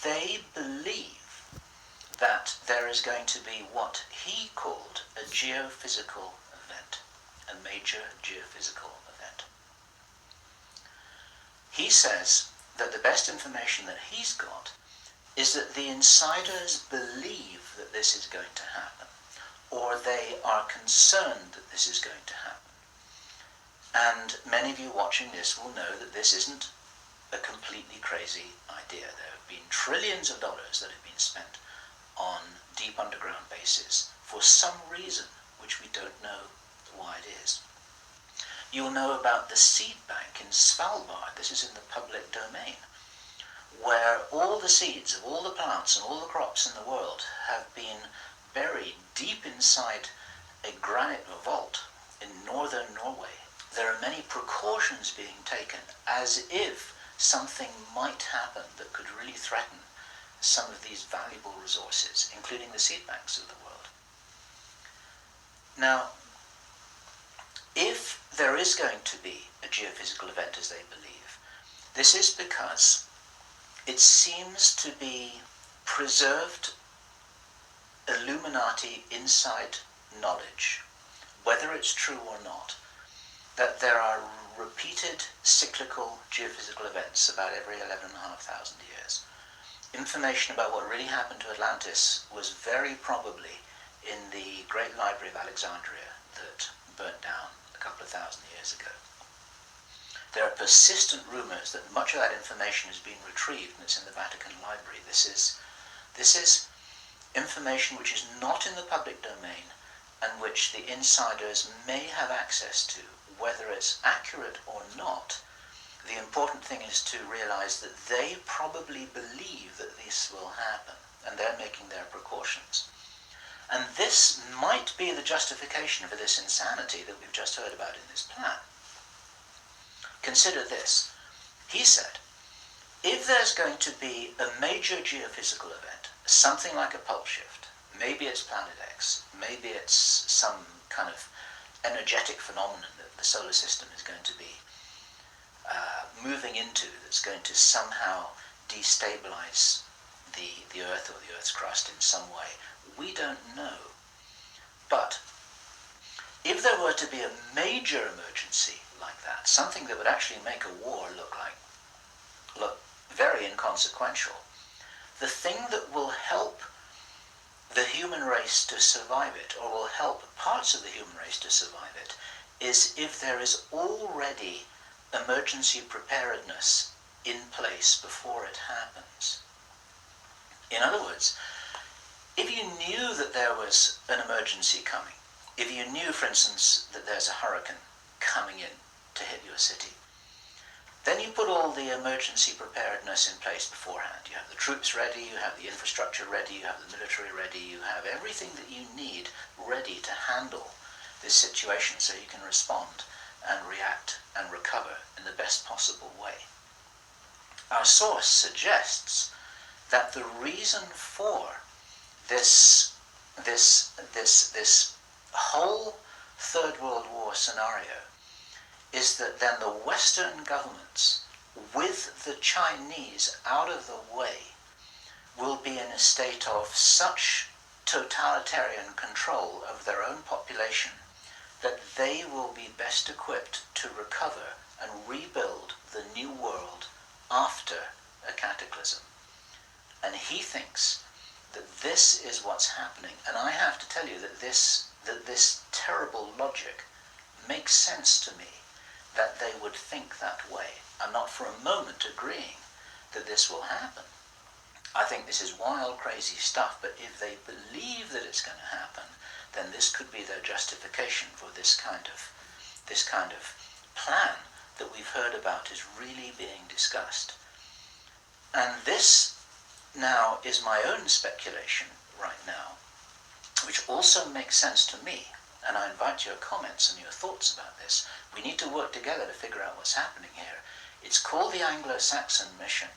they believe that there is going to be what he called a geophysical event, a major geophysical event. He says that the best information that he's got is that the insiders believe that this is going to happen, or they are concerned that this is going to happen. And many of you watching this will know that this isn't a completely crazy idea. There have been trillions of dollars that have been spent on deep underground bases for some reason which we don't know why it is. You'll know about the seed bank in Svalbard. This is in the public domain, where all the seeds of all the plants and all the crops in the world have been buried deep inside a granite vault in northern Norway. There are many precautions being taken as if something might happen that could really threaten some of these valuable resources, including the seed banks of the world. Now, if there is going to be a geophysical event as they believe, this is because it seems to be preserved Illuminati inside knowledge, whether it's true or not, that there are repeated cyclical geophysical events about every 11,500 years. Information about what really happened to Atlantis was very probably in the Great Library of Alexandria that burnt down a couple of thousand years ago. There are persistent rumors that much of that information has been retrieved and it's in the Vatican Library. This is information which is not in the public domain and which the insiders may have access to. Whether it's accurate or not, the important thing is to realize that they probably believe that this will happen, and they're making their precautions. And this might be the justification for this insanity that we've just heard about in this plan. Consider this. He said, if there's going to be a major geophysical event, something like a pole shift, maybe it's Planet X, maybe it's some kind of energetic phenomenon that the solar system is going to be moving into, that's going to somehow destabilize the Earth or the Earth's crust in some way. We don't know. But if there were to be a major emergency like that, something that would actually make a war look very inconsequential, the thing that will help the human race to survive it, or will help parts of the human race to survive it, is if there is already emergency preparedness in place before it happens. In other words, if you knew that there was an emergency coming, if you knew, for instance, that there's a hurricane coming in to hit your city, then you put all the emergency preparedness in place beforehand. You have the troops ready, you have the infrastructure ready, you have the military ready, you have everything that you need ready to handle this situation so you can respond and react and recover in the best possible way. Our source suggests that the reason for this whole Third World War scenario is that then the Western governments, with the Chinese out of the way, will be in a state of such totalitarian control of their own population that they will be best equipped to recover and rebuild the new world after a cataclysm. And he thinks that this is what's happening. And I have to tell you that this terrible logic makes sense to me, that they would think that way. I'm not for a moment agreeing that this will happen. I think this is wild, crazy stuff, but if they believe that it's going to happen, then this could be their justification for this kind of plan that we've heard about is really being discussed. And this now is my own speculation right now, which also makes sense to me, and I invite your comments and your thoughts about this. We need to work together to figure out what's happening here. It's called the Anglo-Saxon Mission.